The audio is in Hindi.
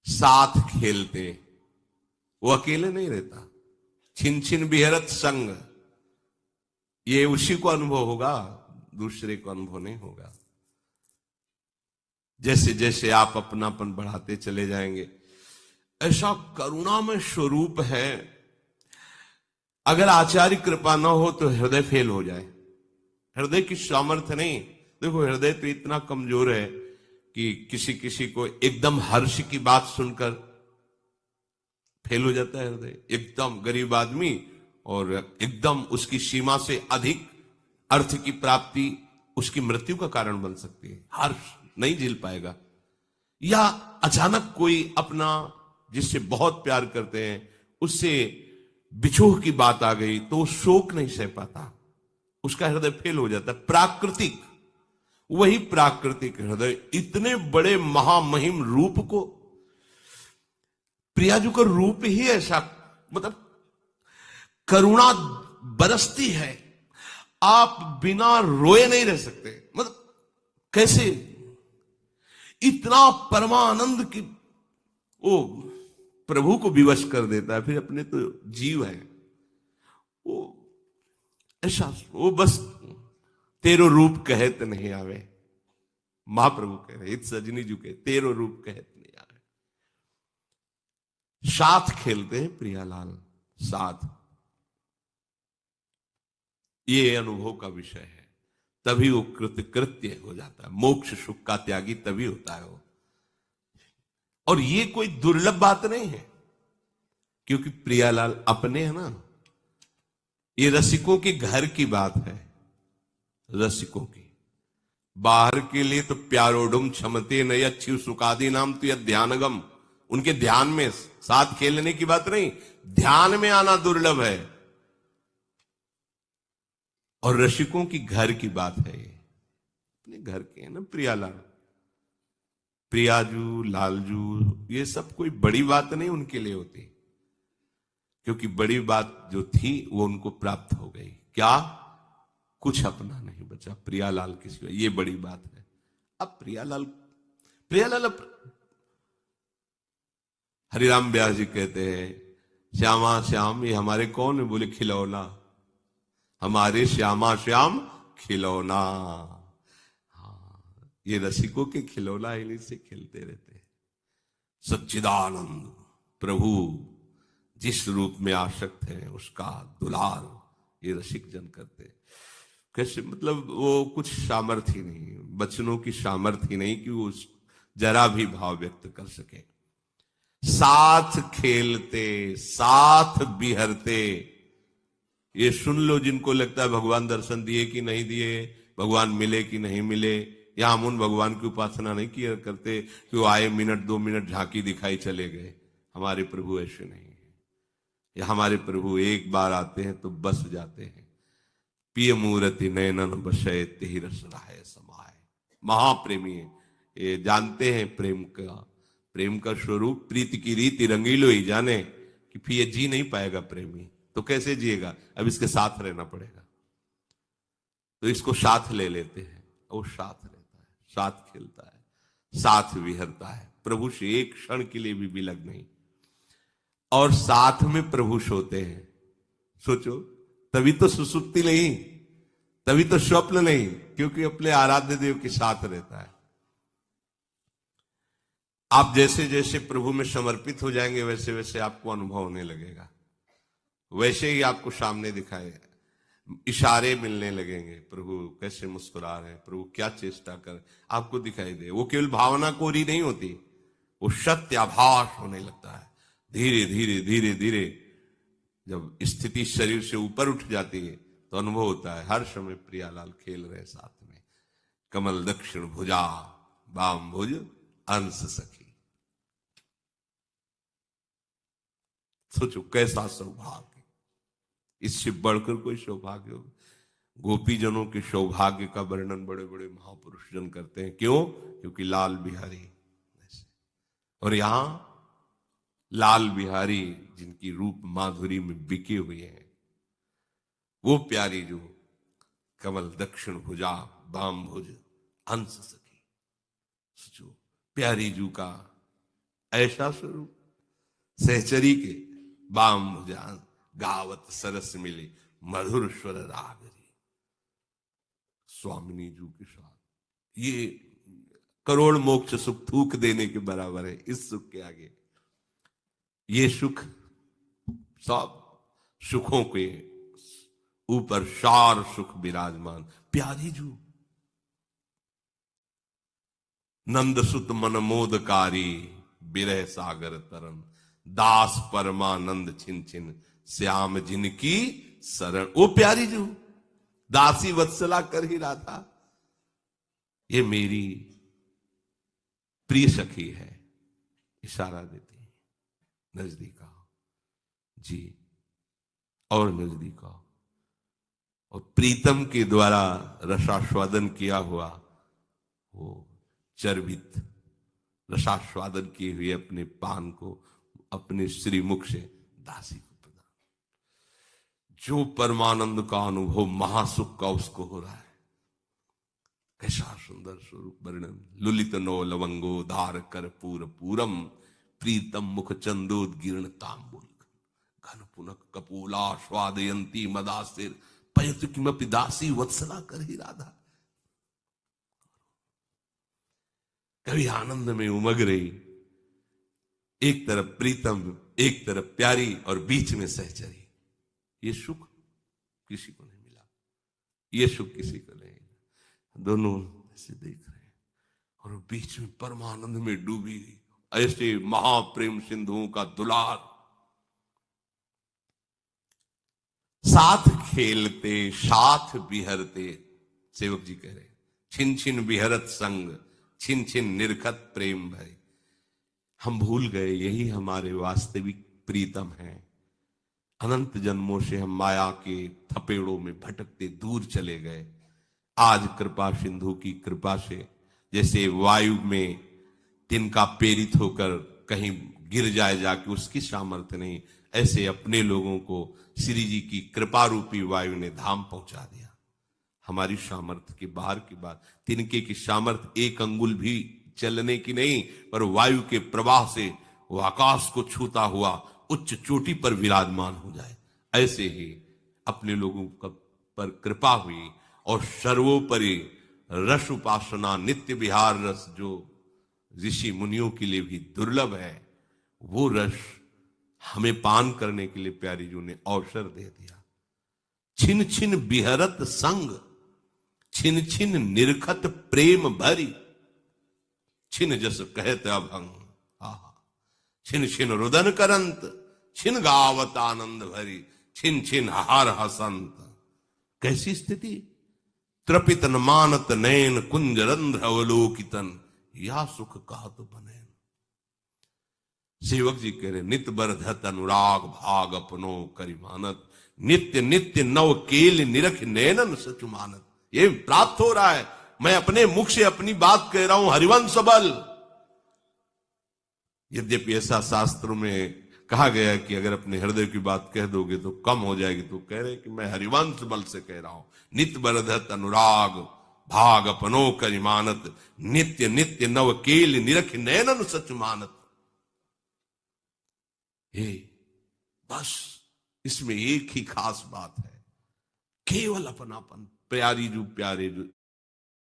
साथ खेलते, वो अकेले नहीं रहता। छिन छिन बिहरत संग, ये उसी को अनुभव होगा, दूसरे को अनुभव नहीं होगा। जैसे जैसे आप अपनापन बढ़ाते चले जाएंगे, ऐसा करुणामय स्वरूप है। अगर आचार्य कृपा न हो तो हृदय फेल हो जाए। हृदय की सामर्थ्य नहीं। देखो, हृदय तो इतना कमजोर है कि किसी किसी को एकदम हर्ष की बात सुनकर फेल हो जाता है हृदय। एकदम गरीब आदमी और एकदम उसकी सीमा से अधिक अर्थ की प्राप्ति उसकी मृत्यु का कारण बन सकती है। हर्ष नहीं झेल पाएगा। या अचानक कोई अपना जिससे बहुत प्यार करते हैं उससे बिछोह की बात आ गई तो शोक नहीं सह पाता, उसका हृदय फेल हो जाता है। प्राकृतिक, वही प्राकृतिक हृदय इतने बड़े महामहिम रूप को, प्रियाजू का रूप ही ऐसा, मतलब करुणा बरसती है, आप बिना रोए नहीं रह सकते। मतलब कैसे इतना परमानंद की वो प्रभु को विवश कर देता है। फिर अपने तो जीव है वो, ऐसा वो बस तेरो रूप कहत नहीं आवे। महाप्रभु कह रहे, इत सजनी जू के तेरो रूप कहत नहीं आवे। साथ खेलते हैं प्रियालाल, साथ, ये अनुभव का विषय है। तभी वो कृत्य हो जाता है। मोक्ष सुख का त्यागी तभी होता है वो। और ये कोई दुर्लभ बात नहीं है, क्योंकि प्रियालाल अपने है ना। ये रसिकों के घर की बात है, रसिकों की। बाहर के लिए तो प्यारोडुम क्षमते नय अच्छी सुखादि नाम तो यह ध्यानगम, उनके ध्यान में साथ खेलने की बात नहीं, ध्यान में आना दुर्लभ है। और रसिकों की घर की बात है, ये अपने घर के है ना प्रियालाल। प्रियाजू, लालजू, ये सब कोई बड़ी बात नहीं उनके लिए होती, क्योंकि बड़ी बात जो थी वो उनको प्राप्त हो गई। क्या? कुछ अपना नहीं बचा प्रियालाल किसी, ये बड़ी बात है। अब प्रियालाल अब हरिराम व्यास जी कहते हैं, श्यामा श्याम ये हमारे कौन है? बोले खिलौना, हमारे श्यामा श्याम खिलौना। हाँ, ये रसिकों के खिलौना इन्हीं से खेलते रहते हैं। सच्चिदानंद प्रभु जिस रूप में आसक्त है उसका दुलार ये रसिक जन करते हैं। कैसे? मतलब वो कुछ सामर्थ्य नहीं, बचनों की सामर्थ्य नहीं कि वो जरा भी भाव व्यक्त कर सके। साथ खेलते, साथ बिहरते, ये सुन लो जिनको लगता है भगवान दर्शन दिए कि नहीं दिए, भगवान मिले कि नहीं मिले। या हम उन भगवान की उपासना नहीं किया करते कि वो आए, मिनट 2 मिनट झांकी दिखाई चले गए। हमारे प्रभु ऐसे नहीं है। या हमारे प्रभु एक बार आते हैं तो बस जाते हैं। पिय मूर्ति नयनन बसय तेहि रस राय समाय। महाप्रेमी है, ये जानते हैं प्रेम का स्वरूप। प्रीति की रीति रंगीलो ही जाने, कि फिर ये जी नहीं पाएगा प्रेमी, तो कैसे जिएगा? अब इसके साथ रहना पड़ेगा। तो इसको साथ ले लेते हैं, वो साथ रहता है, साथ खेलता है, साथ विहरता है, प्रभु से एक क्षण के लिए भी विलग नहीं। और साथ में प्रभु सोते हैं। सोचो, तभी तो सुसुप्ति नहीं, तभी तो स्वप्न नहीं, क्योंकि अपने आराध्य देव के साथ रहता है। आप जैसे जैसे प्रभु में समर्पित हो जाएंगे वैसे वैसे आपको अनुभव होने लगेगा, वैसे ही आपको सामने दिखाए, इशारे मिलने लगेंगे। प्रभु कैसे मुस्कुरा रहे हैं, प्रभु क्या चेष्टा कर, आपको दिखाई दे। वो केवल भावना कोरी नहीं होती, वो सत्य आभास होने लगता है। धीरे धीरे धीरे धीरे जब स्थिति शरीर से ऊपर उठ जाती है तो अनुभव होता है हर समय प्रियालाल खेल रहे साथ में। कमल दक्षिण भुजा बाम भुज अंश सखी। सोचो कैसा सौभाग्य, इससे बढ़कर कोई सौभाग्य हो? गोपीजनों के सौभाग्य का वर्णन बड़े बड़े महापुरुष जन करते हैं। क्यों? क्योंकि लाल बिहारी। और यहां लाल बिहारी जिनकी रूप माधुरी में बिके हुए हैं, वो प्यारी जो कमल दक्षिण भुजा बाम भुज अंश सखी। सोचो प्यारी जू का ऐसा स्वरूप सहचरी के बाम भुजान गावत सरस मिले मधुर स्वर रागरी। स्वामिनी जी के साथ ये करोड़ मोक्ष सुख थूक देने के बराबर है। इस सुख के आगे ये सुख सब सुखों के ऊपर सार सुख विराजमान। प्यारी जू नंद सुत मन मोदकारी बिरह सागर तरन दास परमानंद छिन छिन श्याम जिनकी शरण। ओ प्यारी जू दासी वत्सला कर ही रहा था, ये मेरी प्रिय सखी है, इशारा देती है नजदीक आओ जी, और नजदीक आओ। और प्रीतम के द्वारा रसास्वादन किया हुआ वो चर्वित रसास्वादन किए हुए अपने पान को अपने श्रीमुख से दासी को प्रदान। जो परमानंद का अनुभव महासुख का उसको हो रहा है। कैसा सुंदर स्वरूप वर्णन। लुलित नो लवंगो धार कर पूर पूरम प्रीतम मुख चंदोदगीर्ण तांबुल घन पुनक कपूला स्वादयंती मदासिर पयतु किमपि दासी वत्सला कर ही राधा। कभी आनंद में उमग रही, एक तरफ प्रीतम एक तरफ प्यारी और बीच में सहचरी। ये सुख किसी को नहीं मिला, ये सुख किसी को नहीं। दोनों ऐसे देख रहे हैं और बीच में परमानंद में डूबी ऐसे महाप्रेम सिंधुओं का दुलार। साथ खेलते साथ बिहरते, सेवक जी कह रहे छिन छिन बिहरत संग छिन छिन निरखत प्रेम भय। हम भूल गए यही हमारे वास्तविक प्रीतम है। अनंत जन्मों से हम माया के थपेड़ों में भटकते दूर चले गए। आज कृपा सिंधु की कृपा से जैसे वायु में तिनका प्रेरित होकर कहीं गिर जाए जाके उसकी सामर्थ्य नहीं, ऐसे अपने लोगों को श्री जी की कृपा रूपी वायु ने धाम पहुंचा दिया। हमारी सामर्थ्य के बाहर की बात, तिनके की सामर्थ्य एक अंगुल भी चलने की नहीं, पर वायु के प्रवाह से वो आकाश को छूता हुआ उच्च चोटी पर विराजमान हो जाए। ऐसे ही अपने लोगों पर कृपा हुई और सर्वोपरि रस उपासना नित्य विहार रस जो ऋषि मुनियों के लिए भी दुर्लभ है, वो रस हमें पान करने के लिए प्यारी जी ने अवसर दे दिया। छिन छिन बिहरत संग छिन छिन निरखत प्रेम भरी छिन जस कहत अभंग छिन छिन रुदन करंत छिन गावत आनंद भरी छिन छिन हार हसंत। कैसी स्थिति। त्रपितन मानत नैन कुंज रंध्र अवलोकितन या सुख कहा तो बने। सेवक जी कह रहे नित्य बरधत अनुराग भाग अपनो करिमानत नित्य नित्य नव केल निरख नैनन सच मानत। ये प्राप्त हो रहा है। मैं अपने मुख से अपनी बात कह रहा हूं, हरिवंश बल। यद्यपि ऐसा शास्त्रों में कहा गया कि अगर अपने हृदय की बात कह दोगे तो कम हो जाएगी, तो कह रहे कि मैं हरिवंश बल से कह रहा हूं। नित्य बरधत अनुराग भाग अपनो करिमानत नित्य नित्य नव केल निरख नैनन सच मानत। हे बस इसमें एक ही खास बात है, केवल अपनापन। प्यारी जो प्यारे जो